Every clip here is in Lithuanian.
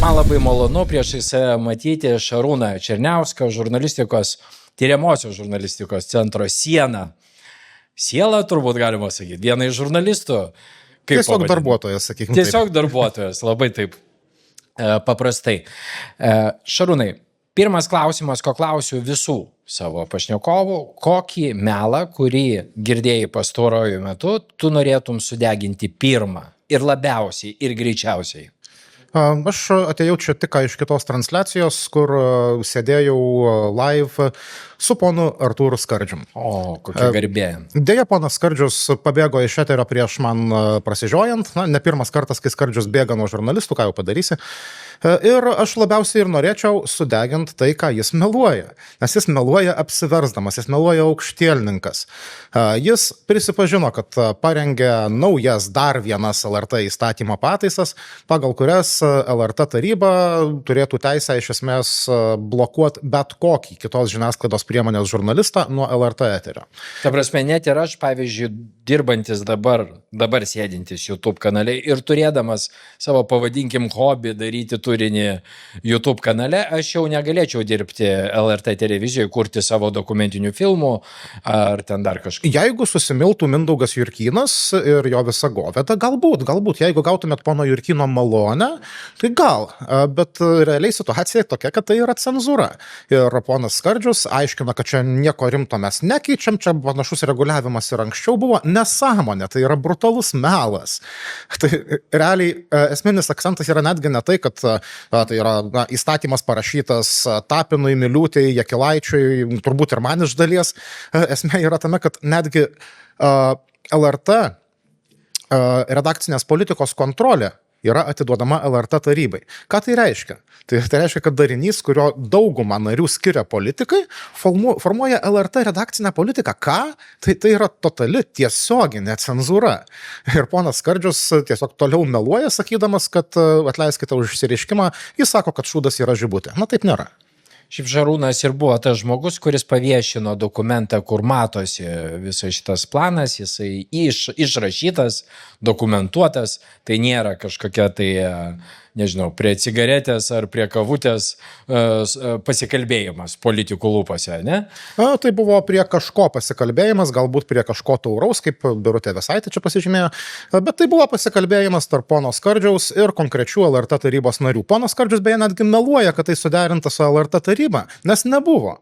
Man labai malonu priešai save matyti Šarūną Černiauską, tyriamosios žurnalistikos centro Siena. Siela turbūt galima sakyti, viena iš žurnalistų. Tiesiog darbuotojas, sakykime. Tiesiog darbuotojas, labai taip paprastai. Šarūnai, pirmas klausimas, ko klausiu visų savo pašnekovų, kokį melą, kurį girdėjai pastaruoju metu, tu norėtum sudeginti pirmą ir labiausiai ir greičiausiai? Aš atėjau čia tik iš kitos transliacijos, kur sėdėjau live su ponu Artūru Skardžium. O, kokia garbė. Deja, ponas Skardžius pabėgo iš eterio prieš man prasižiojant. Ne pirmas kartas, kai Skardžius bėga nuo žurnalistų, ką jau padarysi. Ir aš labiausiai ir norėčiau sudeginti tai, ką jis meluoja. Nes jis meluoja apsiversdamas, jis meluoja aukštielninkas. Jis prisipažino, kad parengė naujas dar vienas LRT įstatymo pataisas, pagal kurias LRT taryba turėtų teisę iš esmės blokuoti bet kokį kitos žiniasklaidos priemonės žurnalistą nuo LRT eterio. Ta prasme, net ir aš, pavyzdžiui, dirbantis dabar sėdintis YouTube kanale ir turėdamas savo, pavadinkim, hobį daryti turinį YouTube kanale, aš jau negalėčiau dirbti LRT televizijoje, kurti savo dokumentinių filmų ar ten dar kažką. Jeigu susimiltų Mindaugas Jurkynas ir jo visa govėda, galbūt, jeigu gautumėt pono Jurkyno malonę, tai gal, bet realiai situacija tokia, kad tai yra cenzūra. Ir ponas Skardžius aiškina, kad čia nieko rimto mes nekeičiam, čia panašus reguliavimas ir anksčiau buvo nesąmonė, tai yra brutalus melas. Tai realiai esminis akcentas yra netgi ne tai, kad tai yra įstatymas parašytas Tapinui, Miliūtei, Jakilaičiui, turbūt ir man iš dalies. Esmė yra tame, kad netgi LRT redakcinės politikos kontrolė yra atiduodama LRT tarybai. Ką tai reiškia? Tai reiškia, kad darinys, kurio daugumą narių skiria politikai, formuoja LRT redakcinę politiką. Ką? Tai yra totali tiesioginė cenzūra. Ir ponas Skardžius tiesiog toliau meluoja, sakydamas, kad atleiskite už išsireiškimą, jis sako, kad šūdas yra žibutė. Na, taip nėra. Šiaip Šarūnas ir buvo tas žmogus, kuris paviešino dokumentą, kur matosi visas šitas planas, jisai išrašytas, dokumentuotas, tai nėra kažkokia tai, nežinau, prie cigaretės ar prie kavutės pasikalbėjimas politikų lūpose, ne? Tai buvo prie kažko pasikalbėjimas, galbūt prie kažko tauraus, kaip Birutė Vėsaitė čia pasižymėjo, bet tai buvo pasikalbėjimas tarp pono Skardžiaus ir konkrečių LRT tarybos narių. Ponas Skardžius beje netgi meluoja, kad tai suderinta su LRT taryba, nes nebuvo.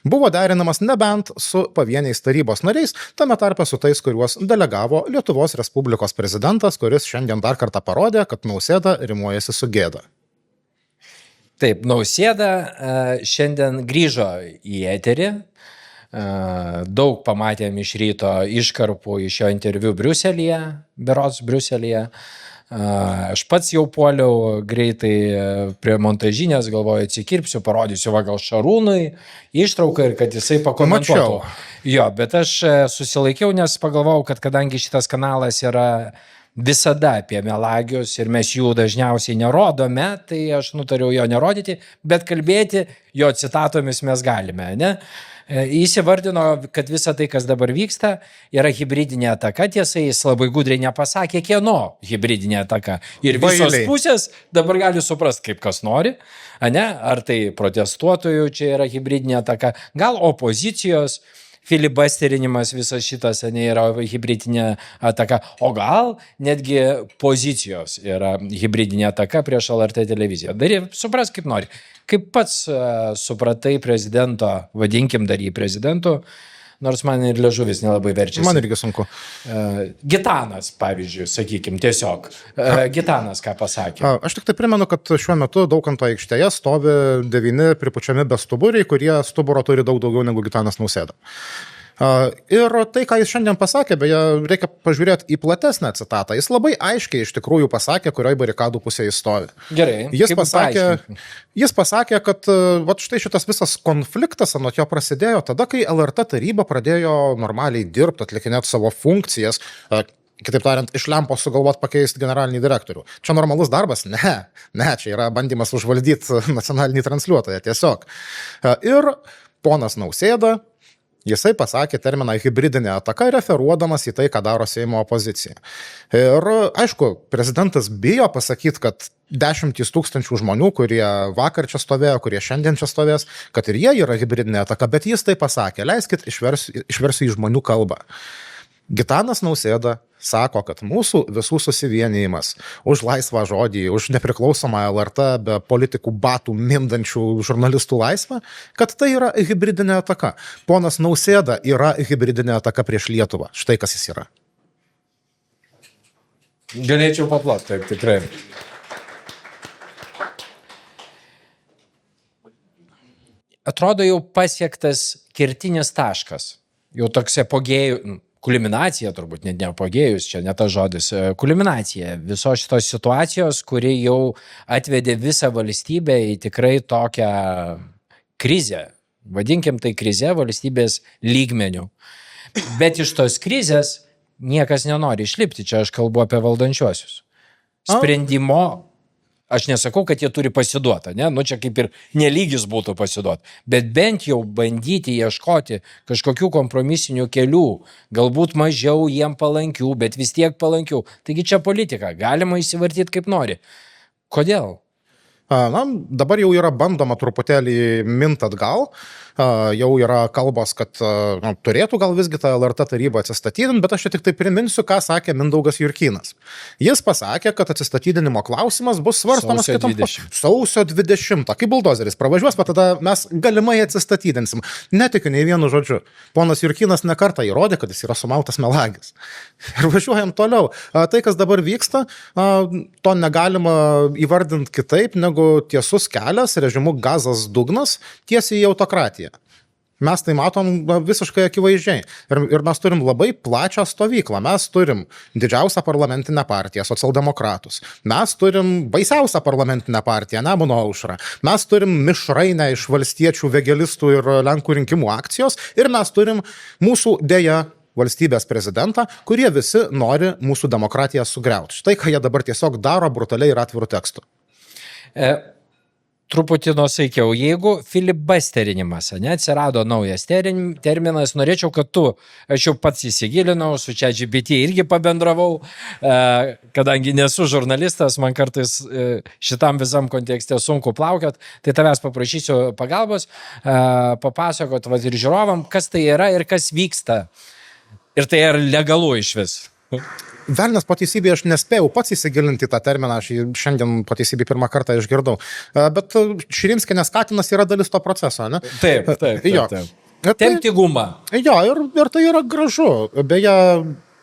Buvo derinamas nebent su pavieniais tarybos nariais, tame tarpe su tais, kuriuos delegavo Lietuvos Respublikos prezidentas, kuris šiandien dar kartą parodė, kad Nausėda rimuojasi su gėda. Taip, Nausėda šiandien grįžo į eterį, daug pamatėm iš ryto iškarpų iš jo interviu berods Briuselyje. Aš pats jau puoliau greitai prie montažinės, galvoju, atsikirpsiu, parodysiu gal Šarūnui ištrauką ir kad jisai pakomentuotų. Jo, bet aš susilaikiau, nes pagalvojau, kad kadangi šitas kanalas yra visada apie melagius ir mes jų dažniausiai nerodome, tai aš nutariau jo nerodyti, bet kalbėti jo citatomis mes galime, ne? Jis įvardino, kad visa tai, kas dabar vyksta, yra hibridinė ataka. Tiesa, jis labai gudriai nepasakė, kieno hibridinė ataka. Ir visos pusės dabar gali suprasti, kaip kas nori. Ar tai protestuotojų čia yra hibridinė ataka, gal opozicijos filibasterinimas visas šitas yra hibridinė ataka, o gal netgi pozicijos yra hibridinė ataka prieš LRT televiziją. Supras kaip nori. Kaip pats supratai prezidento, vadinkim dar jį prezidentu, nors man ir liežuvis nelabai verčiasi. Man irgi sunku. Gitanas, pavyzdžiui, sakykim, tiesiog. Gitanas ką pasakė? Aš tik tai primenu, kad šiuo metu Daukanto aikštėje stovi 9 pripučiami bestuburiai, kurie stuburo turi daug daugiau negu Gitanas Nausėda. Ir tai, ką jis šiandien pasakė, beje, reikia pažiūrėti į platesnę citatą. Jis labai aiškiai iš tikrųjų pasakė, kurioje barikadų pusėje jis stovi. Gerai. Jis pasakė, kad štai šitas visas konfliktas anot jo prasidėjo tada, kai LRT taryba pradėjo normaliai dirbti, atlikinėti savo funkcijas. Kitaip tariant, iš lempos sugalvot pakeisti generalinį direktorių. Čia normalus darbas? Ne, čia yra bandymas užvaldyti nacionalinį transliuotoją tiesiog. Ir ponas Nausėda Jisai pasakė terminą hibridinė ataka, referuodamas į tai, ką daro Seimo opozicija. Ir aišku, prezidentas bijo pasakyti, kad 10 tūkstančių žmonių, kurie vakar čia stovėjo, kurie šiandien čia stovės, kad ir jie yra hibridinė ataka, bet jis tai pasakė. Leiskit išversiu į žmonių kalbą. Gitanas Nausėda sako, kad mūsų visų susivienijimas už laisvą žodį, už nepriklausomą LRT be politikų batų mindančių žurnalistų laisvę, kad tai yra hibridinė ataka. Ponas Nausėda yra hibridinė ataka prieš Lietuvą. Štai kas jis yra. Galėčiau paploti, taip tikrai. Atrodo jau pasiektas kertinis taškas. Jau toks apogėjų, kulminacija turbūt, net ne apogėjus, čia ne tas žodis, kulminacija visos šitos situacijos, kuri jau atvedė visą valstybę į tikrai tokią krizę. Vadinkim tai krize valstybės lygmenių. Bet iš tos krizės niekas nenori išlipti. Čia aš kalbu apie valdančiuosius. Sprendimo, aš nesakau, kad jie turi pasiduoti, ne? Nu čia kaip ir nelygis būtų pasiduoti, bet bent jau bandyti ieškoti kažkokių kompromisinių kelių, galbūt mažiau jiem palankių, bet vis tiek palankių. Taigi čia politika, galima įsivartyti kaip nori. Kodėl? Na, dabar jau yra bandoma truputėlį mint atgal, jau yra kalbos, kad turėtų gal visgi tą LRT tarybą atsistatydinti, bet aš čia tik tai priminsiu, ką sakė Mindaugas Jurkynas. Jis pasakė, kad atsistatydinimo klausimas bus svarstomas sausio 20, kai buldozeris pravažiuos, bet tada mes galimai atsistatydinsim. Netikiu nei vienu žodžiu. Ponas Jurkynas nekartą įrodė, kad jis yra sumautas melagis. Ir važiuojam toliau. Tai, kas dabar vyksta, to negalima įvardinti kitaip, negu tiesus kelias, režimu gazas dugnas, tiesiai į autokratiją. Mes tai matom visiškai akivaizdžiai. Ir mes turim labai plačią stovyklą. Mes turim didžiausią parlamentinę partiją, socialdemokratus. Mes turim baisiausią parlamentinę partiją, Nemuno aušrą. Mes turim mišrainę iš valstiečių, vėgėlistų ir Lenkų rinkimų akcijos. Ir mes turim mūsų dėja valstybės prezidentą, kurie visi nori mūsų demokratiją sugriauti. Štai, ką jie dabar tiesiog daro brutaliai ir atvirų tekstų. Truputį nusaikiau, jeigu filibusterinimas, atsirado naujas terminas, norėčiau, kad tu, aš jau pats įsigilinau, su ChatGPT irgi pabendravau, kadangi nesu žurnalistas, man kartais šitam visam kontekste sunku plaukiot, tai tavęs paprašysiu pagalbos, papasakot ir žiūrovam, kas tai yra ir kas vyksta. Ir tai yra legalu iš vis. Velnias po teisybėje aš nespėjau pats įsigilinti tą terminą, aš šiandien po teisybėje pirmą kartą išgirdau. Bet Širinskienės katinas yra dalis to proceso, ne? Taip. Tempti gumą. Jo, ir tai yra gražu. Beje,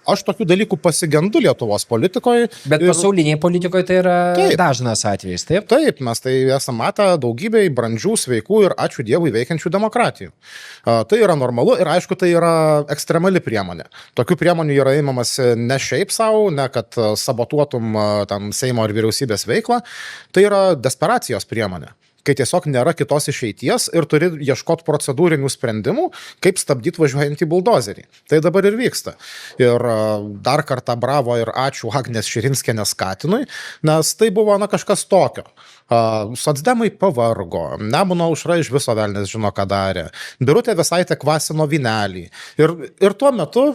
aš tokių dalykų pasigendu Lietuvos politikoje. Bet pasauliniai politikoje tai yra dažnas atvejis, taip? Taip, mes tai esame matę daugybėj brandžių, sveikų ir ačiū Dievui veikiančių demokratijų. Tai yra normalu ir aišku, tai yra ekstremali priemonė. Tokių priemonių yra įmamas ne šiaip savo, ne kad sabotuotum tam Seimo ir vyriausybės veiklą. Tai yra desperacijos priemonė, kai tiesiog nėra kitos išeities ir turi ieškoti procedūrinių sprendimų, kaip stabdyti važiuojantį buldozerį. Tai dabar ir vyksta. Ir dar kartą bravo ir ačiū Agnės Širinskienės katinui, nes tai buvo kažkas tokio. Socdemai pavargo, Nemuno aušra iš viso velnės žino, ką darė. Birutė Vėsaitė kvasino vynelį. Ir tuo metu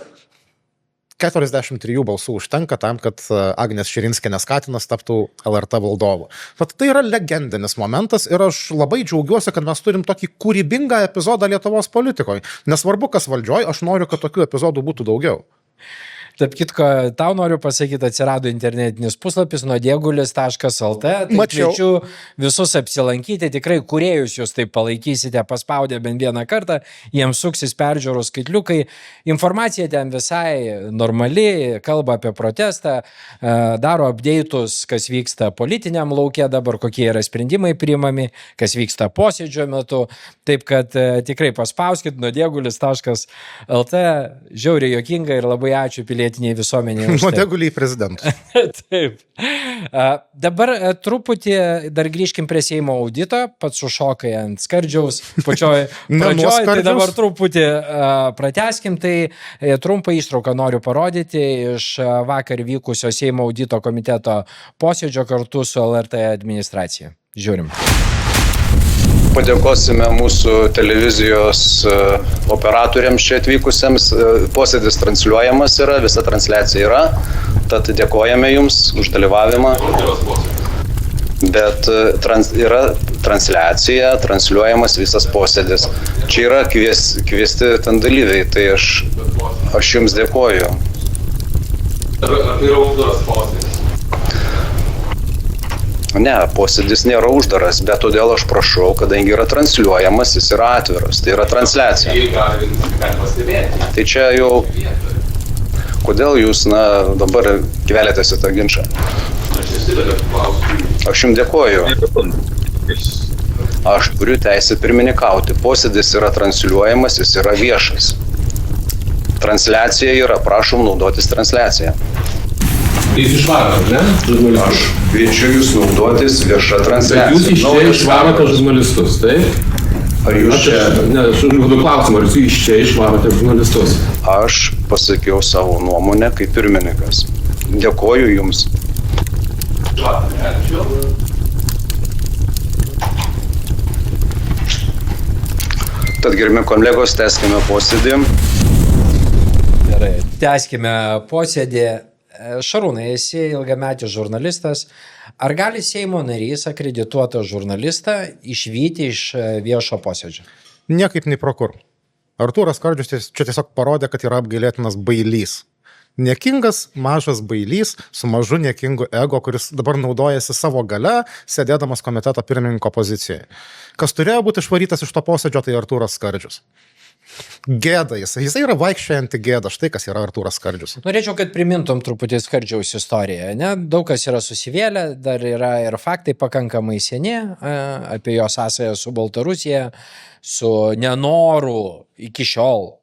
43 balsų užtenka tam, kad Agnės Širinskienės katinas taptų LRT valdovu. Bet tai yra legendinis momentas ir aš labai džiaugiuosi, kad mes turim tokį kūrybingą epizodą Lietuvos politikoje. Nesvarbu, kas valdžioj, aš noriu, kad tokių epizodų būtų daugiau. Taip kitko, tau noriu pasakyti, atsirado internetinis puslapis nuodėgulis.lt. Tai kviečiu visus apsilankyti, tikrai kūrėjus jūs taip palaikysite, paspaudę bent vieną kartą, jiems suksis peržiūros skaitliukai. Informacija ten visai normali, kalba apie protestą, daro update'us, kas vyksta politiniam lauke dabar, kokie yra sprendimai priimami, kas vyksta posėdžio metu. Taip kad tikrai paspauskit nuodėgulis.lt, žiauriai juokinga ir labai ačiū pilietiniai visuomeniai. Nuodėguliai prezidentų. Taip. Dabar truputį dar grįžkim prie Seimo audito, pats sušokai ant skardžiaus pačioj pradžioj, tai dabar truputį pratęskim, tai trumpą ištrauką noriu parodyti iš vakar vykusio Seimo audito komiteto posėdžio kartu su LRT administracija. Žiūrim. Padėkosime mūsų televizijos operatoriams čia atvykusiems. Posėdis transliuojamas yra, visa transliacija yra. Tad dėkojame Jums už dalyvavimą. Bet yra transliacija, transliuojamas visas posėdis. Čia yra kviesti ten dalyviai, tai aš Jums dėkoju. Ar yra uždaras posėdis? Ne, posėdis nėra uždaras, bet todėl aš prašau, kadangi yra transliuojamas, jis yra atviras, tai yra transliacija. Galima stebėti. Tai čia jau, kodėl jūs, dabar keliatės į tą ginčą? Aš nesivedu klausimų. Aš Jums dėkoju. Aš turiu teisę pirmininkauti. Posėdis yra transliuojamas, jis yra viešas. Transliacija yra, prašom naudotis transliacija. Jūs išvarote, ne? Žurnalistus. Aš kviečiu Jūs naudotis viešą transliaciją. Jūs iš čia išvarote žurnalistus, taip? Ar Jūs čia... Ne, aš užduodu klausimą, ar Jūs iš čia išvarote žurnalistus? Aš pasakiau savo nuomonę kaip pirmininkas. Dėkoju Jums. Tad, gerbiami kolegos, tęskime posėdį. Gerai, tęskime posėdį. Šarūnai, esi ilgametis žurnalistas. Ar gali Seimo narys akredituotą žurnalistą išvyti iš viešo posėdžio? Niekaip nei pro kur. Artūras Skardžius čia tiesiog parodė, kad yra apgailėtinas bailys. Niekingas, mažas bailys su mažu niekingu ego, kuris dabar naudojasi savo gale, sėdėdamas komiteto pirmininko pozicijoje. Kas turėjo būti išvarytas iš to posėdžio, tai Artūras Skardžius. Gėda, jisai yra vaikščianti gėda, štai kas yra Artūras Skardžius. Norėčiau, kad primintum truputį Skardžiaus istoriją. Ne? Daug kas yra susivėlę, dar yra ir faktai pakankamai seni apie jo sąsają su Baltarusija, su nenoru iki šiol,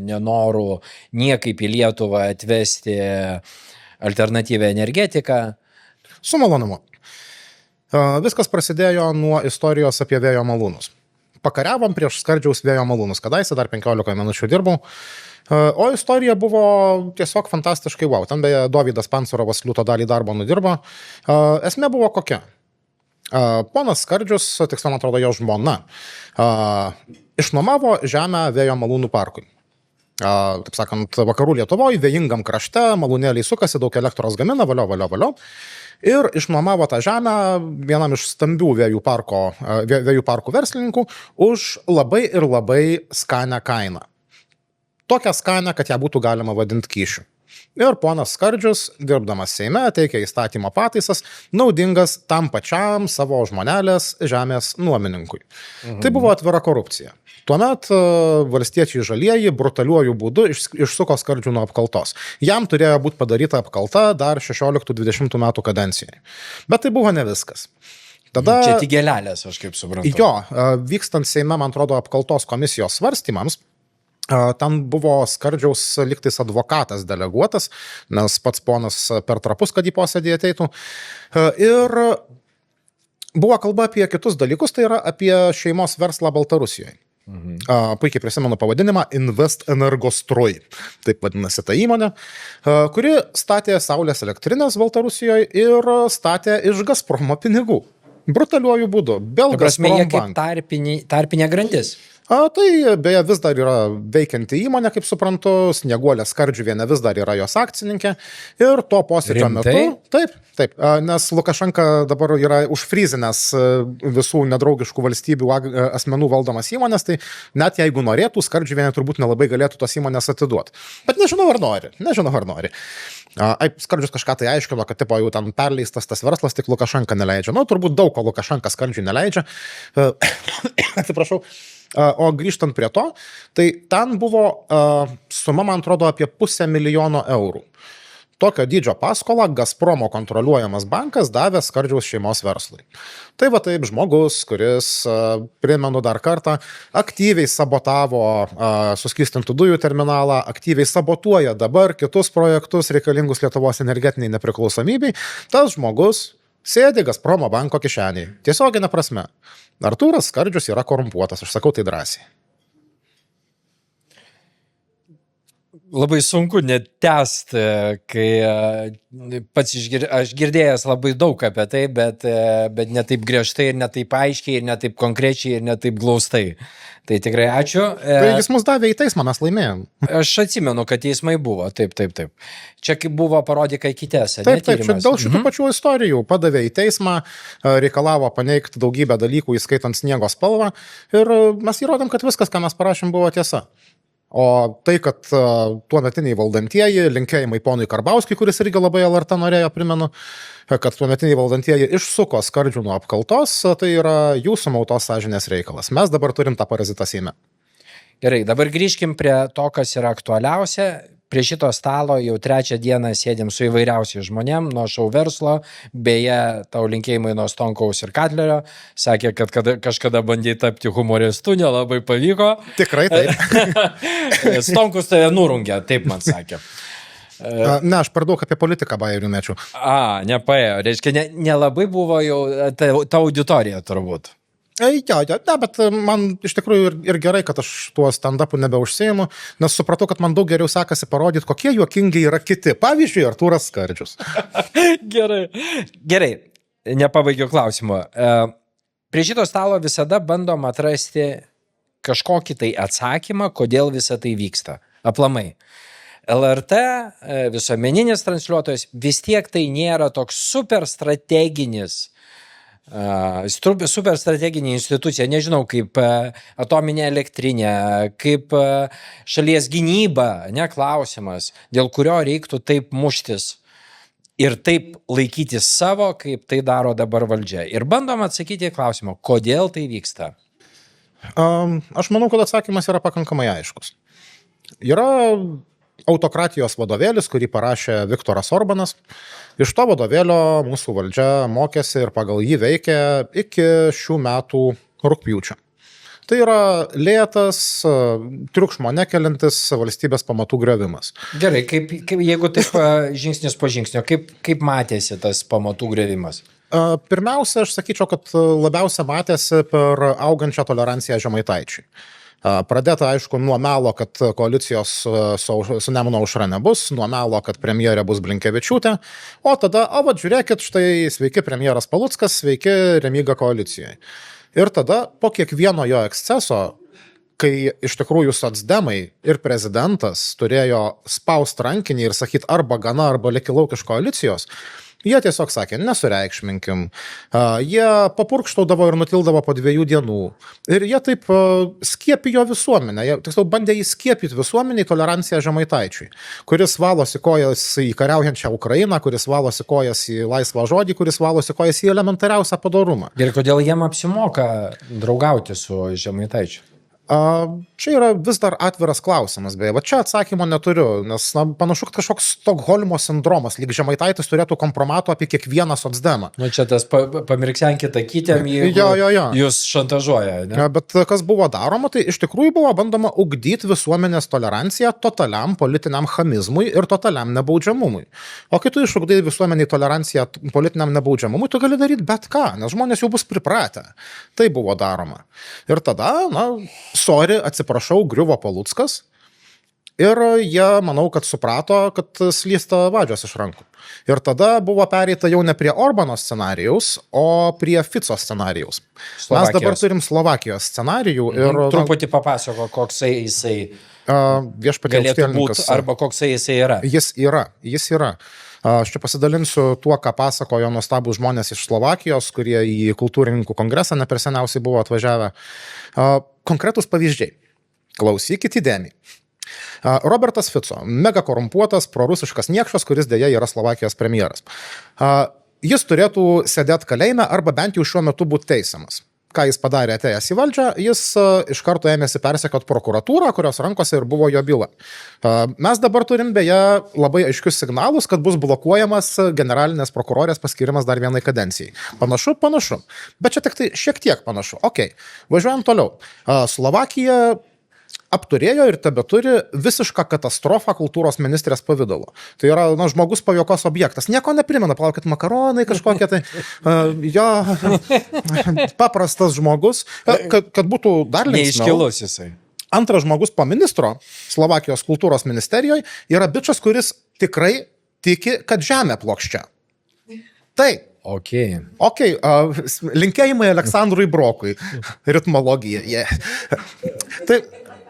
nenoru niekaip į Lietuvą atvesti alternatyvę energetiką. Su malonumu. Viskas prasidėjo nuo istorijos apie vėjo malūnus. Pakariavom prieš Skardžiaus vėjo malūnus, kadaise dar 15 minučių dirbau, o istorija buvo tiesiog fantastiškai wow. Ten beje Dovydas Pancerovas liūto dalį darbo nudirbo. Esmė buvo kokia? Ponas Skardžius, tiksliau man atrodo jo žmona, išnuomavo žemę vėjo malūnų parkui. Taip sakant, vakarų Lietuvoje, vėjingam krašte, malūnėliai sukasi, daug elektros gamina, valio. Ir išnuomavo tą žemę vienam iš stambių vėjų parkų verslininkų už labai ir labai skanią kainą. Tokią skanią, kad ją būtų galima vadinti kyšiu. Ir ponas Skardžius, dirbdamas Seime, teikia įstatymo pataisas, naudingas tam pačiam savo žmonelės žemės nuomininkui. Tai buvo atvira korupcija. Tuomet valstiečiai žalieji brutaliuoju būdu išsuko Skardžių nuo apkaltos. Jam turėjo būti padaryta apkalta dar 16-20 metų kadencijai. Bet tai buvo ne viskas. Tada, čia tik gėlelės, aš kaip suprantu. Jo, vykstant Seime, man atrodo, apkaltos komisijos svarstymams, ten buvo Skardžiaus lygtais advokatas deleguotas, nes pats ponas per trapus, kad į posėdį ateitų. Ir buvo kalba apie kitus dalykus, tai yra apie šeimos verslą Baltarusijoje. Puikiai prisimenu pavadinimą Invest Energostroj, taip vadinasi ta įmonė, kuri statė saulės elektrinės Baltarusijoje ir statė iš Gazpromo pinigų. Brutaliuoju būdu. Prasme, jie kaip tarpinė grandis. Tai beje vis dar yra veikianti įmonė, kaip suprantu, Snieguolė Skardžiuvienė vis dar yra jos akcininkė ir to posėdžio metu, taip, nes Lukašenka dabar yra užfryzinęs visų nedraugiškų valstybių asmenų valdomas įmonės, tai net jeigu norėtų, Skardžiuvienė turbūt nelabai galėtų tos įmonės atiduoti. Bet nežinau ar nori. Skardžius kažką tai aiškino, kad tipo jau ten perleistas tas verslas, tik Lukašenka neleidžia. Turbūt daug ko Lukašenka Skardžiui neleidžia. Atsiprašau. O grįžtant prie to, tai ten buvo suma, man atrodo, apie 500 000 eurų. Tokio dydžio paskolą Gazpromo kontroliuojamas bankas davė Skardžiaus šeimos verslui. Tai va taip žmogus, kuris, primenu dar kartą, aktyviai sabotavo suskystintų dujų terminalą, aktyviai sabotuoja dabar kitus projektus reikalingus Lietuvos energetiniai nepriklausomybei, tas žmogus sėdi Gazpromo banko kišenėje. Tiesioginė prasme. Artūras Skardžius yra korumpuotas, aš sakau tai drąsiai. labai sunku net tęsti, kai pats aš girdėjęs labai daug apie tai, bet ne taip griežtai ir ne taip aiškiai ir ne taip konkrečiai ir ne taip glaustai. Tai tikrai ačiū. Tai jis mus davė į teismą, mes laimėjom. Aš atsimenu, kad teismai buvo, taip. Čia kaip buvo parodyka kitėse. Taip, čia dėl šitų pačių istorijų padavė į teismą, reikalavo paneigti daugybę dalykų, įskaitant sniego spalvą, ir mes įrodėm, kad viskas, ką mes parašėm, buvo tiesa. O tai, kad tuometiniai valdantieji, linkėjimai ponui Karbauskiui, kuris irgi labai LRT norėjo, primenu, kad tuometiniai valdantieji išsuko Skardžių nuo apkaltos, tai yra jūsų mautos sąžinės reikalas. Mes dabar turim tą parazitą Seime. Gerai, dabar grįžkim prie to, kas yra aktualiausia. Prie šito stalo jau 3 dieną sėdėm su įvairiausiais žmonėm, nuo šou verslo, beje, tau linkėjimai nuo Stonkaus ir Katlerio, sakė, kad kažkada bandė tapti humoristu, nelabai pavyko. Tikrai taip. Stonkus tave nurungė, taip man sakė. Ne, aš per daug apie politiką bajerių mečiau. Nepaėjo, reiškia, nelabai buvo jau ta auditorija turbūt. Jo, bet man iš tikrųjų ir gerai, kad aš tuo stand-upu nebeužsiimu, nes supratau, kad man daug geriau sekasi parodyti, kokie juokingi yra kiti. Pavyzdžiui, Artūras Skardžius. Gerai, nepabaigiau klausimo. Prie šito stalo visada bandom atrasti kažkokį tai atsakymą, kodėl visa tai vyksta. Aplamai. LRT, visuomeninis transliuotojas, vis tiek tai nėra toks super strateginis superstrateginė institucija, nežinau, kaip atominė elektrinė, kaip šalies gynyba, klausimas, dėl kurio reiktų taip muštis ir taip laikytis savo, kaip tai daro dabar valdžia. Ir bandom atsakyti į klausimą, kodėl tai vyksta. Aš manau, kad atsakymas yra pakankamai aiškus. Yra autokratijos vadovėlis, kurį parašė Viktoras Orbanas. Iš to vadovėlio mūsų valdžia mokėsi ir pagal jį veikia iki šių metų rugpjūčio. Tai yra lėtas, triukšmo nekelintis valstybės pamatų griovimas. Gerai, jeigu taip žingsnis po žingsnio, kaip matėsi tas pamatų griovimas? Pirmiausia, aš sakyčiau, kad labiausia matėsi per augančią toleranciją Žemaitaičiui. Pradėta, aišku, nuo melo, kad koalicijos su Nemuno aušra nebus, nuo melo, kad premjerė bus Blinkevičiūtė, o tada, žiūrėkit, štai sveiki premjeras Paluckas, sveiki Remyga koalicijoje. Ir tada po kiekvieno jo eksceso, kai iš tikrųjų socdemai ir prezidentas turėjo spaust rankinį ir sakyti arba gana, arba leki lauk iš koalicijos, jie tiesiog sakė, nesureikšminkim. Jie papurkštaudavo ir nutildavo po 2 dienų. Ir jie taip skiepijo visuomenę. Jie tiksliau bandė įskiepyti visuomenį toleranciją Žemaitaičiui, kuris valosi kojas į kariaujančią Ukrainą, kuris valosi kojas į laisvą žodį, kuris valosi kojas į elementariausią padorumą. Ir kodėl jiem apsimoka draugauti su Žemaitaičiu? Čia yra vis dar atviras klausimas, beje, čia atsakymo neturiu, nes panašu, kad kažkoks Stokholmo sindromas, lyg Žemaitaitis turėtų kompromato apie kiekvieną socdemą. Čia tas pamirksenkit akytėm, jūs šantažuoja. Ne? Bet kas buvo daroma, tai iš tikrųjų buvo bandoma ugdyti visuomenės toleranciją totaliam politiniam chamizmui ir totaliam nebaudžiamumui. O kai tu išugdai visuomeniai toleranciją politiniam nebaudžiamumui, tu gali daryti bet ką, nes žmonės jau bus pripratę. Tai buvo daroma. Ir tada, atsiprašau, griuvo Paluckas ir jie, manau, kad suprato, kad slysta vadžios iš rankų. Ir tada buvo pereita jau ne prie Orbano scenarijaus, o prie Fico scenarijaus. Mes dabar turim Slovakijos scenarijų. Ir truputį papasako, koksai jisai galėtų būti arba koksai jisai yra. Jis yra. Aš čia pasidalinsiu tuo, ką pasakojo nuostabūs žmonės iš Slovakijos, kurie į kultūrininkų kongresą ne per seniausiai buvo atvažiavę. Konkretus pavyzdžiai. Klausykit įdėmiai. Robertas Fico, mega korumpuotas, prorusiškas niekšas, kuris dėja yra Slovakijos premjeras. Jis turėtų sėdėti kalėjime arba bent jau šiuo metu būti teisiamas. Ką jis padarė atėjęs į valdžią, jis iš karto ėmėsi persekiot prokuratūrą, kurios rankose ir buvo jo byla. Mes dabar turim beje labai aiškius signalus, kad bus blokuojamas generalinės prokurorės paskirimas dar vienai kadencijai. Panašu. Bet čia tik tai šiek tiek panašu. Važiuojam toliau. Slovakija apturėjo ir tebeturi visišką katastrofą kultūros ministrės pavidalo. Tai yra žmogus pajuokos objektas. Nieko neprimena, palaukit, makaronai kažkokie tai. Paprastas žmogus, kad būtų dar linksmiau. Neiškilus jisai. Antras žmogus po ministro Slovakijos kultūros ministerijoje yra bičias, kuris tikrai tiki, kad žemė plokščia. Taip. Ok. Linkėjimai Aleksandrui Brokui. Ritmologija. Yeah. Tai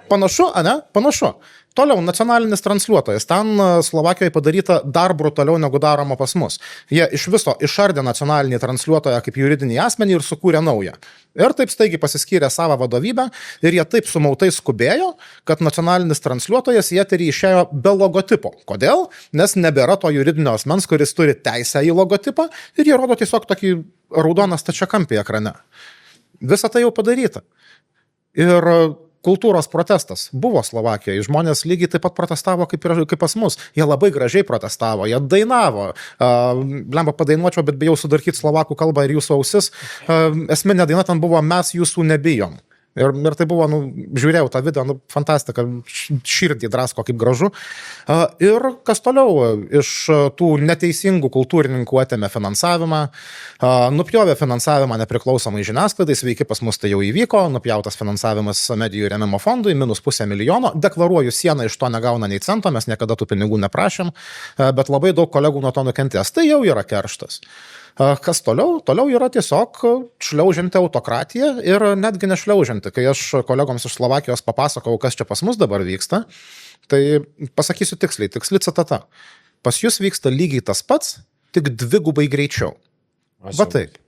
panašu, ane? Panašu. Toliau, nacionalinis transliuotojas. Ten Slovakijoje padaryta dar brutaliau negu daroma pas mus. Jie iš viso išardė nacionalinį transliuotoją kaip juridinį asmenį ir sukūrė naują. Ir taip staigiai pasiskyrė savo vadovybę ir jie taip sumautai skubėjo, kad nacionalinis transliuotojas į eterį išėjo be logotipo. Kodėl? Nes nebėra to juridinio asmens, kuris turi teisę į logotipą ir jie rodo tiesiog tokį raudoną stačiakampį ekrane. Visa tai jau padaryta. Ir kultūros protestas buvo Slovakijoje. Žmonės lygiai taip pat protestavo kaip pas mus. Jie labai gražiai protestavo, jie dainavo. Blemba padainuočiau, bet bijau sudarkyti slovakų kalbą ir jūsų ausis. Esminė daina ten buvo Mes jūsų nebijom. Ir tai buvo, žiūrėjau tą video, fantastika, širdį drasko, kaip gražu. Ir kas toliau, iš tų neteisingų kultūrininkų atėmė finansavimą, nupjovė finansavimą nepriklausomai žiniasklaidai, sveiki, pas mus tai jau įvyko, nupjautas finansavimas medijų rėmimo fondui, -0,5 milijono, deklaruoju, siena iš to negauna nei cento, mes niekada tų pinigų neprašėm, bet labai daug kolegų nuo to nukentės, tai jau yra kerštas. Kas toliau? Toliau yra tiesiog šliaužianti autokratija ir netgi nešliaužianti. Kai aš kolegoms iš Slovakijos papasakau, kas čia pas mus dabar vyksta, tai pasakysiu tiksli citata. Pas jūs vyksta lygiai tas pats, tik dvigubai greičiau. Va taip.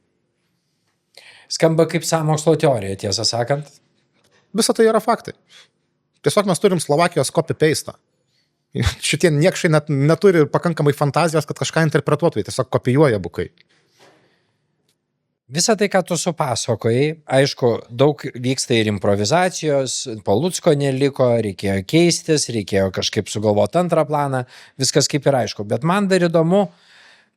Skamba kaip sąmokslo teorija, tiesą sakant. Visa tai yra faktai. Tiesiog mes turim Slovakijos copy-paste. Šitie niekšai net neturi pakankamai fantazijos, kad kažką interpretuotų, jie tiesiog kopijuoja bukai. Visą tai, ką tu supasakojai, aišku, daug vyksta ir improvizacijos, Palucko neliko, reikėjo keistis, reikėjo kažkaip sugalvoti antrą planą, viskas kaip ir aišku. Bet man dar įdomu,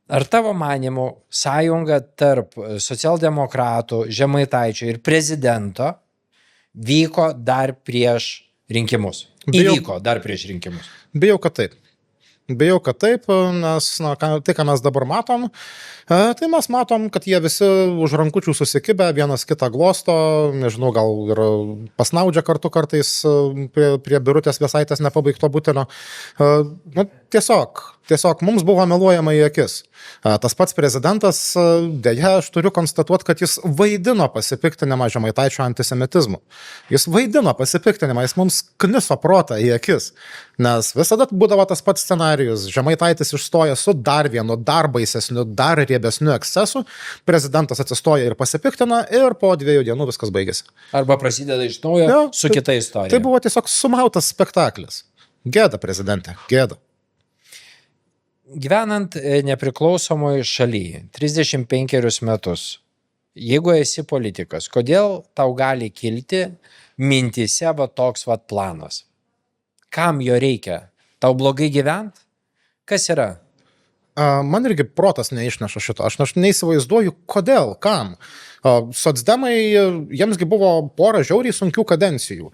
ar tavo manimų sąjunga tarp socialdemokratų, Žemaitaičio ir prezidento vyko dar prieš rinkimus? Įvyko dar prieš rinkimus? Bijau, kad taip. Nes tai, ką mes dabar matom, tai mes matom, kad jie visi už rankučių susikibę, vienas kitą glosto, nežinau, gal ir pasnaudžia kartu kartais prie Birutės Vėsaitės nepabaigto butelio. Tiesiog mums buvo meluojama į akis. Tas pats prezidentas, dėja, aš turiu konstatuoti, kad jis vaidino pasipiktinimą Žemaitaičio antisemitizmu. Jis vaidino pasipiktinimą, jis mums kniso protą į akis. Nes visada būdavo tas pats scenarijus. Žemaitaitis išstoja su dar vienu, dar baisesniu, dar riebesniu ekscesu. Prezidentas atsistoja ir pasipiktina ir po 2 dienų viskas baigėsi. Arba prasideda iš naujo su kita istorija. Tai buvo tiesiog sumautas spektaklis. Gėda, prezidentė, gėda. Gyvenant nepriklausomoje šalyje, 35 metus, jeigu esi politikas, kodėl tau gali kilti mintise toks planas? Kam jo reikia? Tau blogai gyvent? Kas yra? Man irgi protas neišneša šito. Aš neįsivaizduoju, kodėl, kam. Socdemai, jiemsgi buvo pora žiauriai sunkių kadencijų.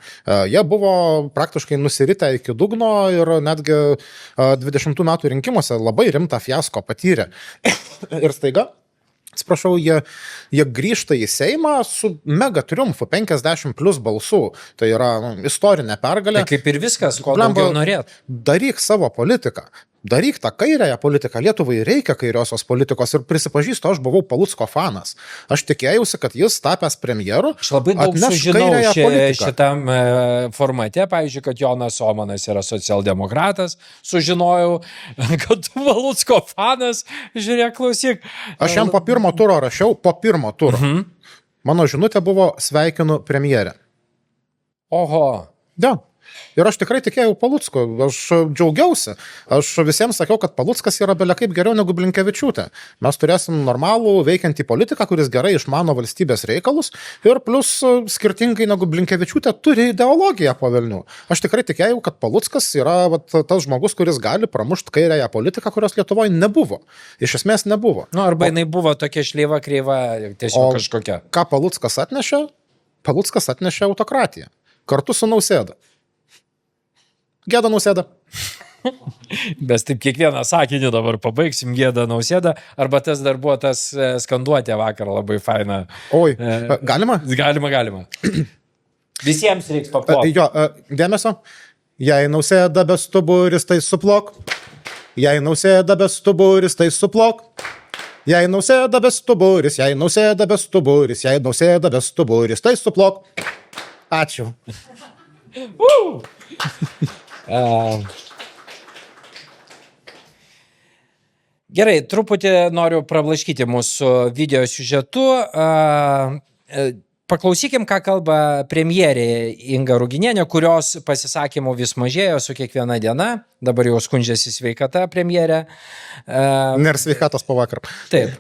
Jie buvo praktiškai nusiritę iki dugno ir netgi 20 metų rinkimuose labai rimtą fiasko patyrė. Ir staiga, atsiprašau, jie grįžta į Seimą su mega triumfu, 50+ balsų. Tai yra istorinė pergalė. Tai kaip ir viskas, ko daugiau norėt. Daryk savo politiką. Daryk tą kairiąją politiką. Lietuvai reikia kairiosios politikos ir prisipažįstu, aš buvau Palucko fanas. Aš tikėjausi, kad jis tapęs premjeru. Aš labai daug sužinau šitam formate, pavyzdžiui, kad Jonas Omanas yra socialdemokratas. Sužinojau, kad tu Palucko fanas. Žiūrėk, klausyk. Aš jam po pirmo turo rašiau, Mano žinutė buvo sveikinu premjerę. Oho. Ja. Ir aš tikrai tikėjau Palucku, aš džiaugiausi. Aš visiems sakiau, kad Paluckas yra belia kaip geriau negu Blinkevičiūtė. Mes turėsim normalų veikiantį politiką, kuris gerai išmano valstybės reikalus ir plus skirtingai negu Blinkevičiūtė turi ideologiją po velnių. Aš tikrai tikėjau, kad Paluckas yra tas žmogus, kuris gali pramušti kairiąją politiką, kurios Lietuvoje nebuvo. Iš esmės nebuvo. Arba jinai buvo tokia šleiva, kreiva, tiesiog kažkokia. Ką Paluckas atnešė? Paluckas atnešė autokratiją. Kartu su Nausėda. Gėda Nausėda. Mes taip kiekvieną sakinį dabar pabaigsim, gėda Nausėda, arba tas dar buvo tas skanduotė vakar labai faina. Oi, galima? Galima. Visiems reiks paploti. Jo, dėmesio. Jei Nausėda bestuburis, tai suplok. Jei Nausėda bestuburis, tai suplok. Jei Nausėda bestuburis, jei Nausėda bestuburis, jei Nausėda bestuburis, tai suplok. Ačiū. Gerai, truputį noriu prablaškyti mūsų video siužetu. Paklausykim, ką kalba premjerė Inga Ruginienė, kurios pasisakymų vis mažėjo su kiekviena diena. Dabar jau skundžiasi sveikata premjerė. Nėra sveikatos po vakar. Taip.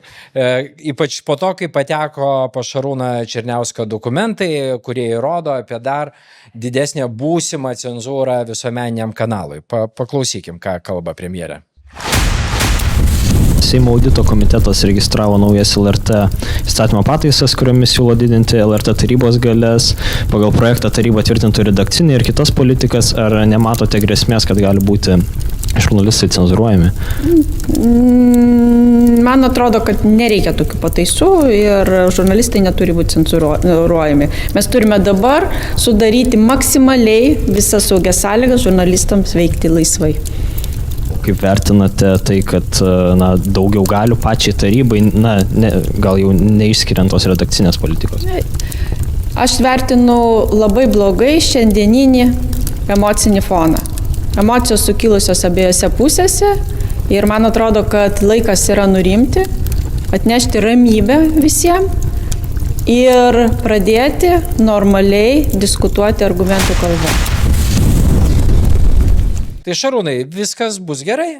Ypač po to, kai pateko pas Šarūną Černiauską dokumentai, kurie įrodo apie dar didesnę būsimą cenzūrą visuomeniniam kanalui. Paklausykim, ką kalba premjerė. Seimo audito komitetas registravo naujas LRT įstatymo pataisas, kuriomis siūlo didinti LRT tarybos galės. Pagal projektą taryba tvirtintų redakcinį ir kitas politikas. Ar nematote grėsmės, kad gali būti žurnalistai cenzuruojami? Man atrodo, kad nereikia tokių pataisų ir žurnalistai neturi būti cenzuruojami. Mes turime dabar sudaryti maksimaliai visas saugias sąlygas žurnalistams veikti laisvai. Kaip vertinate tai, kad daugiau galių pačiai tarybai, gal jau neišskiriant tos redakcinės politikos? Aš vertinu labai blogai šiandieninį emocinį foną. Emocijos sukilusios abiejose pusėse ir man atrodo, kad laikas yra nurimti, atnešti ramybę visiems ir pradėti normaliai diskutuoti argumentų kalbą. Tai Šarūnai, viskas bus gerai?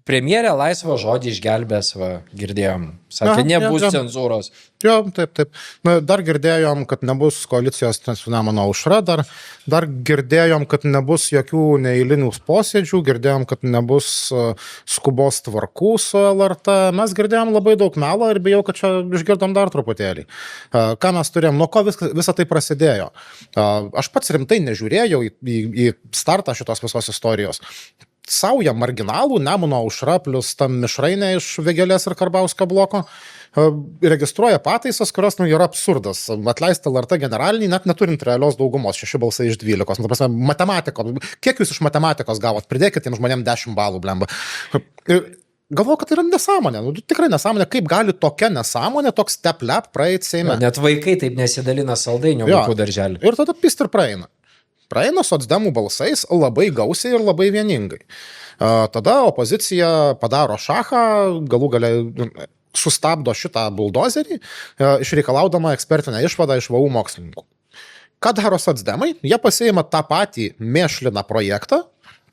Premjerė laisvą žodį išgelbės, girdėjom. Sakė, nebus cenzūros. Jo, taip. Dar girdėjom, kad nebus koalicijos su Nemuno aušra, dar girdėjom, kad nebus jokių neeilinių posėdžių, girdėjom, kad nebus skubos tvarkų su LRT. Mes girdėjom labai daug melo ir bijau, kad čia išgirdom dar truputėlį. Ką mes turėjom, nuo ko visą tai prasidėjo? Aš pats rimtai nežiūrėjau į startą šitos visos istorijos. Sauja marginalų, Nemuno aušra plus tam mišrainė iš Vėgėlės ir Karbauskio bloko registruoja pataisas, kurios yra absurdas. Atleisti LRT generalinį, net neturint realios daugumos, 6 balsai iš 12. Ta prasme, matematikos. Kiek jūs iš matematikos gavot? Pridėkit tiem žmonėm 10 balų, blemba. Galvoju, kad tai yra nesąmonė. Tikrai nesąmonė. Kaip gali tokia nesąmonė, toks step-lap praeiti Seime? Net vaikai taip nesidalina saldainių vaikų darželį. Ir tada pist ir praeina. Praeina socdemų balsais labai gausiai ir labai vieningai. Tada opozicija padaro šachą, galų gale sustabdo šitą buldozerį, išreikalaudama ekspertinę išvadą iš VU mokslininkų. Ką daro socdemai? Jie pasiima tą patį mėšliną projektą,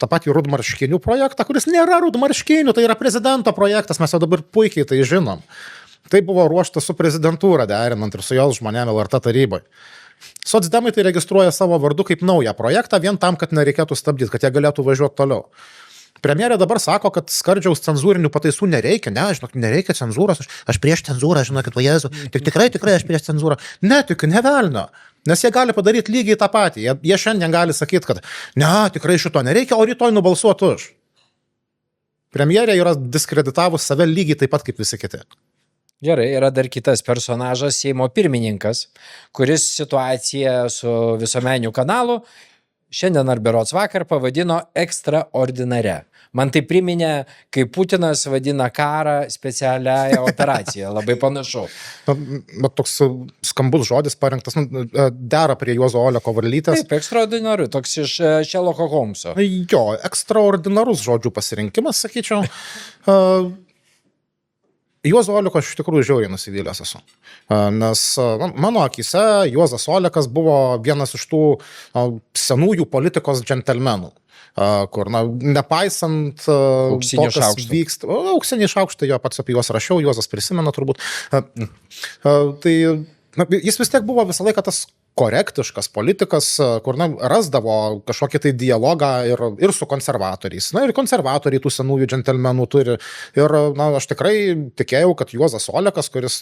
tą patį rudmarškinių projektą, kuris nėra rudmarškinių, tai yra prezidento projektas, mes jau dabar puikiai tai žinom. Tai buvo ruošta su prezidentūra derinant ir su jos žmonėm LRT tarybai. Socdemai tai registruoja savo vardu kaip naują projektą vien tam, kad nereikėtų stabdyti, kad jie galėtų važiuoti toliau. Premjerė dabar sako, kad Skardžiaus cenzūrinių pataisų nereikia. Ne, žinok, nereikia cenzūros. Aš prieš cenzūrą, žinokit, Jėzu. Tikrai aš prieš cenzūrą. Ne, tik nevelnio. Nes jie gali padaryti lygiai tą patį. Jie šiandien gali sakyti, kad ne, tikrai šito nereikia, o rytoj nubalsuoti už. Premjerė yra diskreditavus save lygiai taip pat kaip visi kiti. Gerai, yra dar kitas personažas, Seimo pirmininkas, kuris situaciją su visuomeniniu kanalu šiandien ar berods vakar pavadino ekstraordinare. Man tai priminė, kai Putinas vadina karą specialiąją operaciją. Labai panašu. Toks skambus žodis parinktas, dera prie Juozo Oleko Varlytės. Taip, ekstraordinaru, toks iš Šerloko Holmso. Jo, ekstraordinarus žodžių pasirinkimas, sakyčiau. Juozo Oleko aš iš tikrųjų žiauriai nusivylęs esu. Nes mano akyse Juozas Olekas buvo vienas iš tų senųjų politikos džentelmenų, kur, nepaisant to, kas vyksta, auksiniai šaukštai, jo pats apie juos rašiau, Juozas prisimena turbūt. Tai jis vis tiek buvo visą laiką tas korektiškas politikas, kur rasdavo kažkokį tai dialogą ir su konservatoriais. Ir konservatoriai tų senųjų džentelmenų turi. Ir aš tikrai tikėjau, kad Juozas Olekas, kuris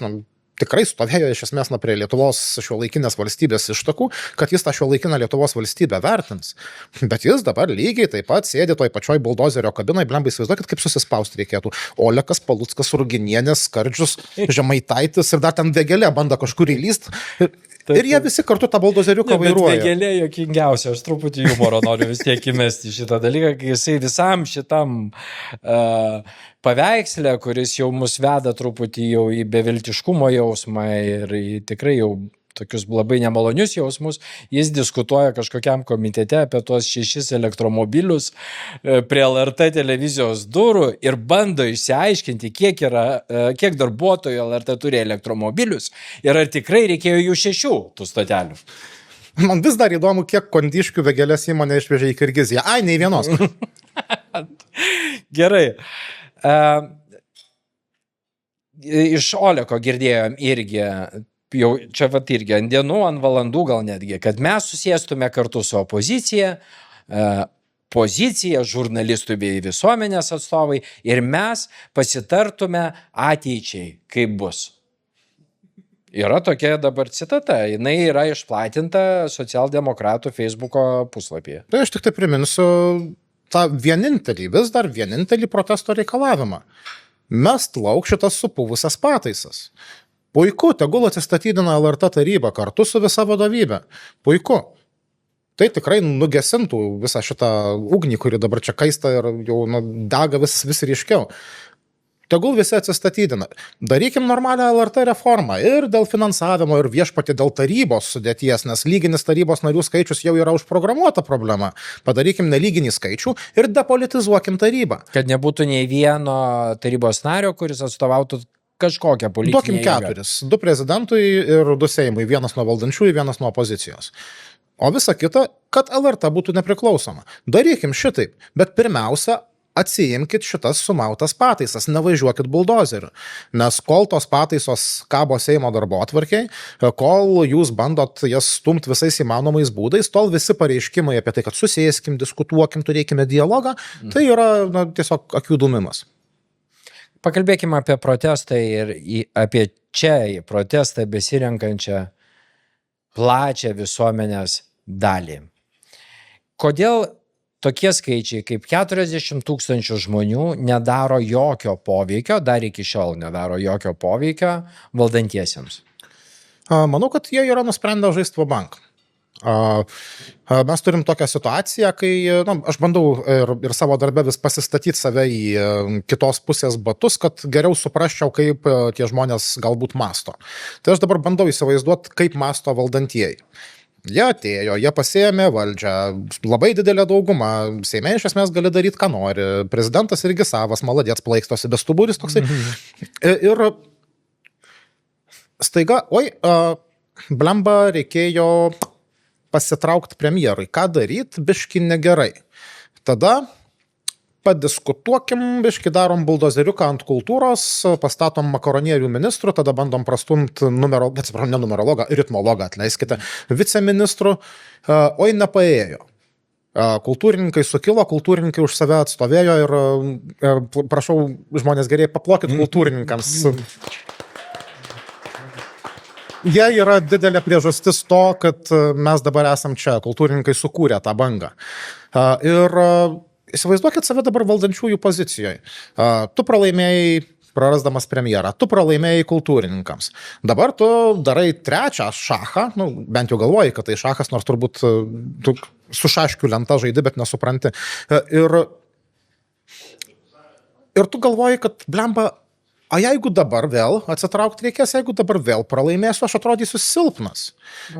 tikrai stovėjo iš esmės prie Lietuvos šiuolaikinės valstybės ištakų, kad jis tą šiuolaikinę Lietuvos valstybę vertins. Bet jis dabar lygiai taip pat sėdi toj pačioj buldozerio kabinai, blemba, įsivaizduokit, kaip susispausti reikėtų. Olekas, Paluckas, Ruginienės, Skardžius, Žemaitaitis ir dar ten Vėgėlė banda kažkur įlyst. Ir jie visi kartu tą buldozeriuką vairuoja. Vėgėlė jokingiausia, aš truputį humoro noriu vis tiek įmesti šitą dalyką, kai jisai visam šitam paveiksle, kuris jau mus veda truputį jau į beviltiškumo jausmą ir į tikrai jau tokius labai nemalonius jausmus, jis diskutuoja kažkokiam komitete apie tuos 6 elektromobilius prie LRT televizijos durų ir bando išsiaiškinti, kiek darbuotojų LRT turi elektromobilius ir ar tikrai reikėjo jų 6 tų stotelių. Man vis dar įdomu, kiek kondiškių Vėgėlės įmonė išvežė į Kirgiziją. Ai, nei vienos. Gerai. Iš Oleko girdėjom irgi, jau čia vat irgi ant dienų, ant valandų gal netgi, kad mes susėstume kartu su opozicija, pozicija, žurnalistų bei visuomenės atstovai ir mes pasitartume ateičiai, kaip bus. Yra tokia dabar citata, jinai yra išplatinta socialdemokratų Facebooko puslapyje. Tai aš tik tai priminsiu tą vis dar vienintelį protesto reikalavimą. Mest lauk šitas supuvusias pataisas. Puiku, tegul atsistatydina LRT taryba kartu su visa vadovybė. Puiku. Tai tikrai nugesintų visą šitą ugnį, kuri dabar čia kaista ir jau dega vis ryškiau. Tegul visi atsistatydina. Darykim normalią LRT reformą ir dėl finansavimo, ir viešpatį dėl tarybos sudėties, nes lyginis tarybos narių skaičius jau yra užprogramuota problema. Padarykim nelyginį skaičių ir depolitizuokim tarybą. Kad nebūtų nei vieno tarybos nario, kuris atstovautų kažkokią politinę Duokim 4. 2 prezidentui ir 2 Seimui. 1 nuo valdančiųjų, 1 nuo opozicijos. O visa kita, kad LRT būtų nepriklausoma. Darykim šitaip, bet pirmiausia, atsiimkit šitas sumautas pataisas, nevažiuokit buldozeriu. Nes kol tos pataisos kabo Seimo darbotvarkiai, kol jūs bandot jas stumti visais įmanomais būdais, tol visi pareiškimai apie tai, kad susėskim, diskutuokim, turėkime dialogą, tai yra tiesiog akių dūmimas. Pakalbėkime apie protestą ir apie čia į protestą besirenkančią plačią visuomenės dalį. Kodėl tokie skaičiai kaip 40 000 žmonių nedaro jokio poveikio, dar iki šiol nedaro jokio poveikio valdantiesiems? Manau, kad jie yra nusprendę žaisti va banką. Mes turim tokią situaciją, kai aš bandau ir savo darbę vis pasistatyti save į kitos pusės batus, kad geriau suprasčiau, kaip tie žmonės galbūt masto. Tai aš dabar bandau įsivaizduoti, kaip masto valdantieji. Jie atėjo, jie pasiėmė valdžią, labai didelė dauguma, Seime iš esmės gali daryti, ką nori, prezidentas irgi savas, maladėts, plaikstosi, bestuburis toksai. Ir staiga, blemba, reikėjo pasitraukti premjerui. Ką daryti, biški negerai. Tada padiskutuokim, biški darom buldozeriuką ant kultūros, pastatom makaronierių ministrų, tada bandom prastumti ritmologą, atleiskite, viceministrų. Oi, nepaėjo. Kultūrininkai sukilo, kultūrininkai už save atstovėjo ir prašau, žmonės geriai paplokit kultūrininkams. Jie yra didelė priežastis to, kad mes dabar esam čia, kultūrininkai sukūrė tą bangą. Ir įsivaizduokit save dabar valdančiųjų pozicijoje. Tu pralaimėjai, prarasdamas premjerą, tu pralaimėjai kultūrininkams. Dabar tu darai trečią šachą, bent jau galvoji, kad tai šachas, nors turbūt tu su šaškių lenta žaidi, bet nesupranti. Ir tu galvoji, kad blemba, o jeigu dabar vėl atsitraukti reikės, jeigu dabar vėl pralaimėsiu, aš atrodysiu silpnas.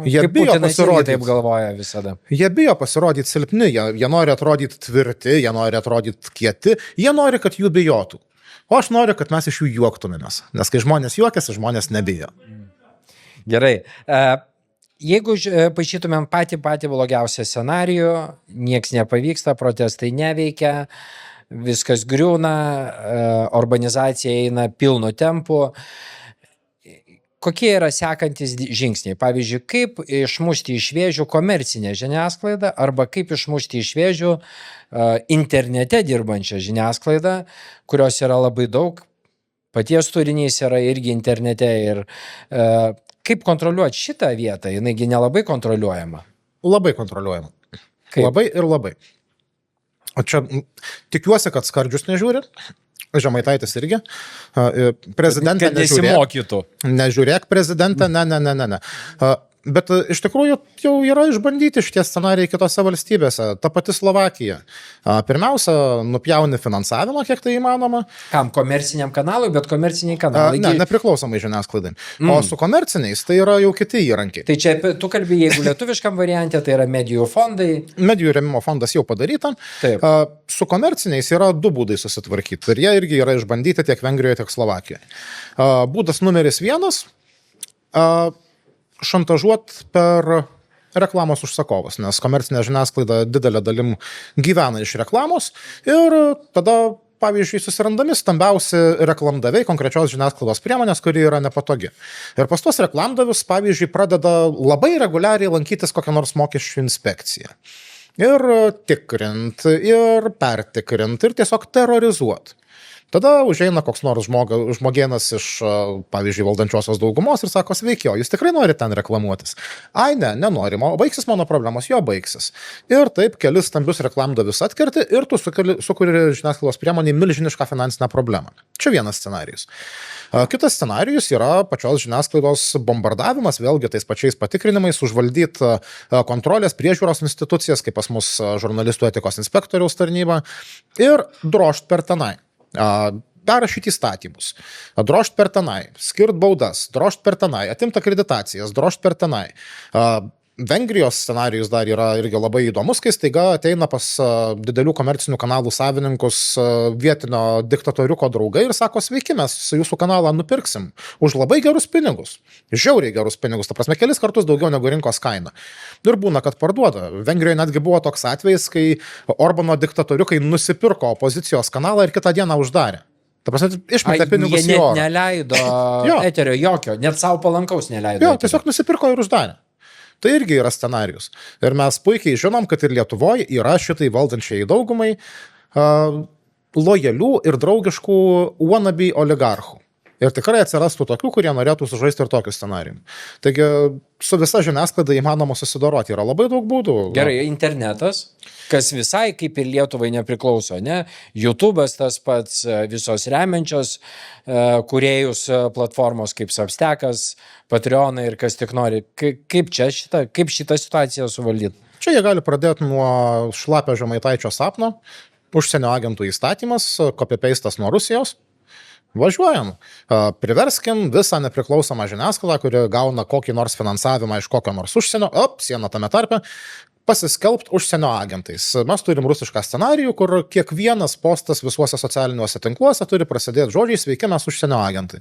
Jie bijo pasirodyti. Taip galvoja visada. Jie bijo pasirodyti silpni, jie nori atrodyti tvirti, jie nori atrodyti kieti, jie nori, kad jų bijotų. O aš noriu, kad mes iš jų juoktumėmės. Nes kai žmonės juokiasi, žmonės nebijo. Gerai. Jeigu pašytumėm patį blogiausią scenarijų, nieks nepavyksta, protestai neveikia, viskas griūna, urbanizacija eina pilnu tempu. Kokie yra sekantis žingsniai? Pavyzdžiui, kaip išmušti iš vėžių komercinę žiniasklaidą arba kaip išmušti iš vėžių internete dirbančią žiniasklaidą, kurios yra labai daug, paties turinys yra irgi internete ir kaip kontroliuoti šitą vietą, jinai nelabai kontroliuojama. Labai kontroliuojama. Kaip? Labai ir labai. O čia tikiuosi, kad Skardžius nežiūri, Žemaitaitis irgi. Prezidentė Kad nesimokytų. Nežiūrėk prezidentą, ne. Bet iš tikrųjų jau yra išbandyti šitie scenarijai kitose valstybėse. Ta pati Slovakija. Pirmiausia, nupjauni finansavimą, kiek tai įmanoma. Kam? Komerciniam kanalui, bet komerciniai kanalai. Ne, nepriklausomai žiniasklaidai. O su komerciniais tai yra jau kiti įrankiai. Tai čia tu kalbi, jeigu lietuviškam variante, tai yra medijų fondai. Medijų rėmimo fondas jau padaryta. Taip. Su komerciniais yra 2 būdai susitvarkyti. Ir jie irgi yra išbandyti tiek Vengrijoje, tiek Slovakijoje. Būdas numeris 1 šantažuot per reklamos užsakovus, nes komercinė žiniasklaida didelė dalim gyvena iš reklamos ir tada, pavyzdžiui, susirandami stambiausi reklamdaviai konkrečios žiniasklaidos priemonės, kuri yra nepatogi. Ir pas tuos reklamdavius, pavyzdžiui, pradeda labai reguliariai lankytis kokią nors mokesčių inspekciją. Ir tikrint, ir pertikrint, ir tiesiog terrorizuot. Tada užeina koks nors žmogėnas iš, pavyzdžiui, valdančiosios daugumos ir sako, sveiki, o jūs tikrai norite ten reklamuotis? Ai, nenorim, o baigsis mano problemos, jo baigsis. Ir taip kelis stambius reklamdavius atkerti ir tu sukuri žiniasklaidos priemonį milžinišką finansinę problemą. Čia vienas scenarijus. Kitas scenarijus yra pačios žiniasklaidos bombardavimas, vėlgi tais pačiais patikrinimais, užvaldyti kontrolės priežiūros institucijas, kaip pas mus žurnalistų etikos inspektoriaus tarnyba, ir drožt per tenai. Perrašyti įstatymus, drožt per tenai, skirt baudas, drožt per tenai, atimt akreditacijas, drožt per tenai. Vengrijos scenarijus dar yra irgi labai įdomus, kai staiga ateina pas didelių komercinių kanalų savininkus vietinio diktatoriuko draugai ir sako, sveiki, mes jūsų kanalą nupirksim už labai gerus pinigus, žiauriai gerus pinigus, ta prasme, kelis kartus daugiau negu rinkos kaina. Ir būna, kad parduoda. Vengrijoje netgi buvo toks atvejis, kai Orbano diktatoriukai nusipirko opozicijos kanalą ir kitą dieną uždarė. Ta prasme, išmetė pinigus į orą. Jie net neleido eterio jokio, net savo palankaus neleido. Jo, tiesiog nusipirko ir uždarė. Tai irgi yra scenarijus. Ir mes puikiai žinom, kad ir Lietuvoje yra šitai valdančiai daugumai lojalių ir draugiškų wannabe oligarchų. Ir tikrai atsirastų tokių, kurie norėtų sužaisti ir tokius scenarijus. Taigi su visa žiniasklaida įmanoma susidoroti. Yra labai daug būdų. Gerai, internetas, kas visai kaip ir Lietuvai nepriklauso, ne? YouTube'as tas pats, visos remiančios kūrėjus platformos kaip Substackas, Patreonai ir kas tik nori. Kaip šitą situaciją suvaldyti? Čia jie gali pradėti nuo šlapio Žemaitaičio sapno, užsienio agentų įstatymas, copy-pastas nuo Rusijos. Važiuojam, priverskim visą nepriklausomą žiniasklaidą, kuri gauna kokį nors finansavimą iš kokio nors užsienio, siena tame tarpe, pasiskelbt užsienio agentais. Mes turim rusišką scenarijų, kur kiekvienas postas visuose socialiniuose tinkluose turi prasidėti žodžiais, sveiki, mes užsienio agentai.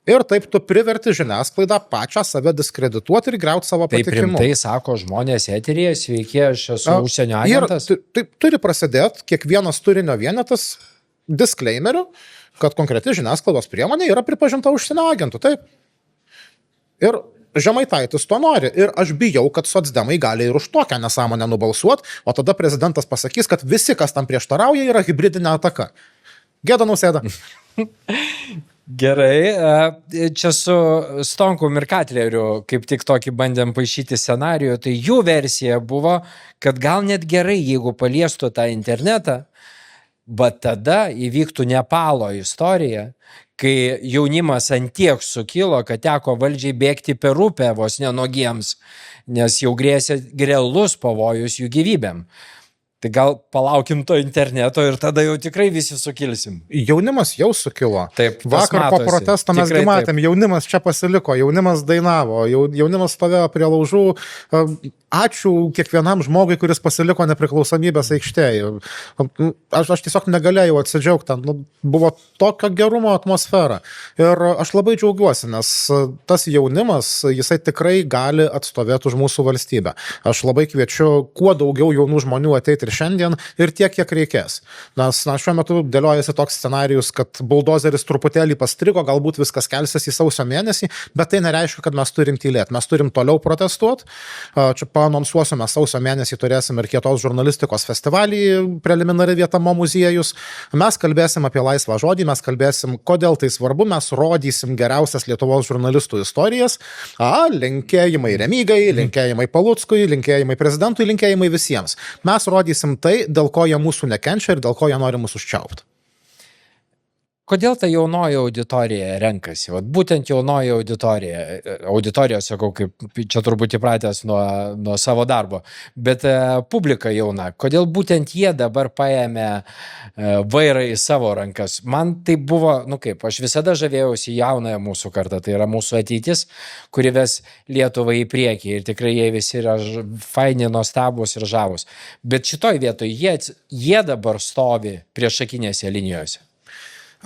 Ir taip tu priverti žiniasklaidą pačią save diskredituoti ir griauti savo patikimu. Taip rimtai sako žmonės eteryje, sveiki, aš esu užsienio agentas. Taip turi prasidėti kiekvienas turinio vienetas disclaimeriu, kad konkreti žiniasklaidos priemonė yra pripažinta užsienio agentų, taip. Ir Žemaitaitis to nori. Ir aš bijau, kad socdemai gali ir už tokią nesąmonę nubalsuoti, o tada prezidentas pasakys, kad visi, kas tam prieštarauja, yra hibridinė ataka. Gėda Nausėda. Gerai, čia su Stonkum ir Katleriu kaip tik tokį bandėm paišyti scenarijų, tai jų versija buvo, kad gal net gerai, jeigu paliestų tą internetą, bet tada įvyktų Nepalo istorija, kai jaunimas ant tiek sukilo, kad teko valdžiai bėgti per upę vos nenogiems, nes jau grėsė realus pavojus jų gyvybėm. Tai gal palaukim to interneto ir tada jau tikrai visi sukilsim. Jaunimas jau sukilo. Taip, vakar po protesto mes matėm, jaunimas čia pasiliko, jaunimas dainavo, jaunimas stovėjo prie laužų. Ačiū kiekvienam žmogui, kuris pasiliko nepriklausomybės aikštėje. Aš tiesiog negalėjau atsidžiaugti. Buvo tokio gerumo atmosfera. Ir aš labai džiaugiuosi, nes tas jaunimas, jisai tikrai gali atstovėti už mūsų valstybę. Aš labai kviečiu kuo daugiau jaunų žmonių ateiti ir šiandien ir tiek, kiek reikės. Nes šiuo metu dėliojasi toks scenarijus, kad buldozeris truputėlį pastrigo, galbūt viskas kelsis į sausio mėnesį, bet tai nereiškia, kad mes turim tylėti. Mes turim toliau protestuoti. Čia paanonsuosime, sausio mėnesį turėsim ir kietos žurnalistikos festivalį, preliminari vieta Mo muziejus. Mes kalbėsim apie laisvą žodį, mes kalbėsim, kodėl tai svarbu, mes rodysim geriausias Lietuvos žurnalistų istorijas. Linkėjimai Remygai, linkėjimai Paluckui, linkėjimai prezidentui, linkėjimai visiems. Mes rodysim tai, dėl ko jie mūsų nekenčia ir dėl ko jie nori mūsų užčiaupti. Kodėl ta jaunoji auditorija renkasi? Vat būtent jaunoji auditorija, sakau, kaip čia turbūt įpratęs nuo savo darbo, bet publika jauna. Kodėl būtent jie dabar paėmė vairą į savo rankas? Man tai buvo, aš visada žavėjausi jaunąją mūsų kartą, tai yra mūsų ateitis, kuri ves Lietuvą į priekį ir tikrai jie visi yra faini, nuostabus ir žavus. Bet šitoj vietoje jie dabar stovi priešakinėse linijose.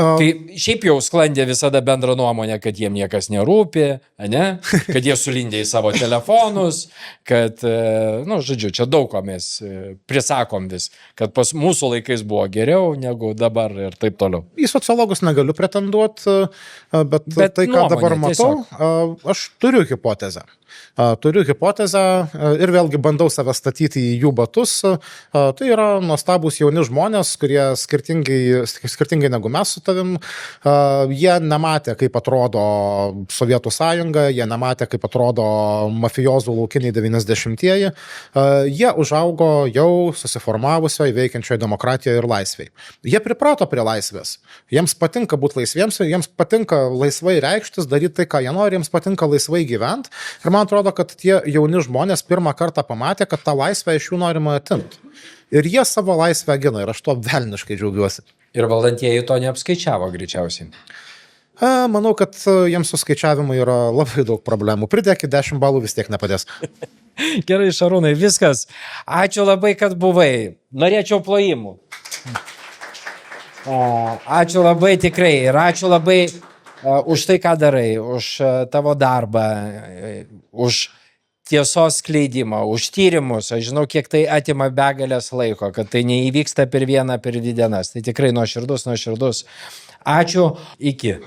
Tai šiaip jau sklandė visada bendra nuomonė, kad jiem niekas nerūpi, ne? Kad jie sulindė į savo telefonus, kad, žodžiu, čia daug ko mes prisakom vis, kad pas mūsų laikais buvo geriau negu dabar ir taip toliau. Į sociologus negaliu pretenduoti, bet tai, ką dabar matau, aš turiu hipotezę. Ir vėlgi bandau save statyti į jų batus. Tai yra nuostabūs jauni žmonės, kurie skirtingai negu mes su tavim. Jie nematė, kaip atrodo Sovietų sąjunga, jie nematė, kaip atrodo mafijozų laukiniai 90-ieji. Jie užaugo jau susiformavusioje veikiančioje demokratijoje ir laisvėje. Jie priprato prie laisvės. Jiems patinka būti laisviems, jiems patinka laisvai reikštis, daryti tai, ką jie nori, jiems patinka laisvai gyventi. Ir man atrodo, kad tie jauni žmonės pirmą kartą pamatė, kad tą laisvę iš jų norima atimti. Ir jie savo laisvę gina ir aš to velniškai džiaugiuosi. Ir valdantieji to neapskaičiavo greičiausiai. Manau, kad jiems su skaičiavimu yra labai daug problemų. Pridėkit 10 balų, vis tiek nepadės. Gerai, Šarūnai, viskas. Ačiū labai, kad buvai. Norėčiau plojimų. Ačiū labai tikrai ir ačiū labai už tai, ką darai, už tavo darbą, už tiesos skleidimą, už tyrimus. Aš žinau, kiek tai atima begalės laiko, kad tai neįvyksta per vieną, per 2 dienas. Tai tikrai nuoširdus. Ačiū, iki.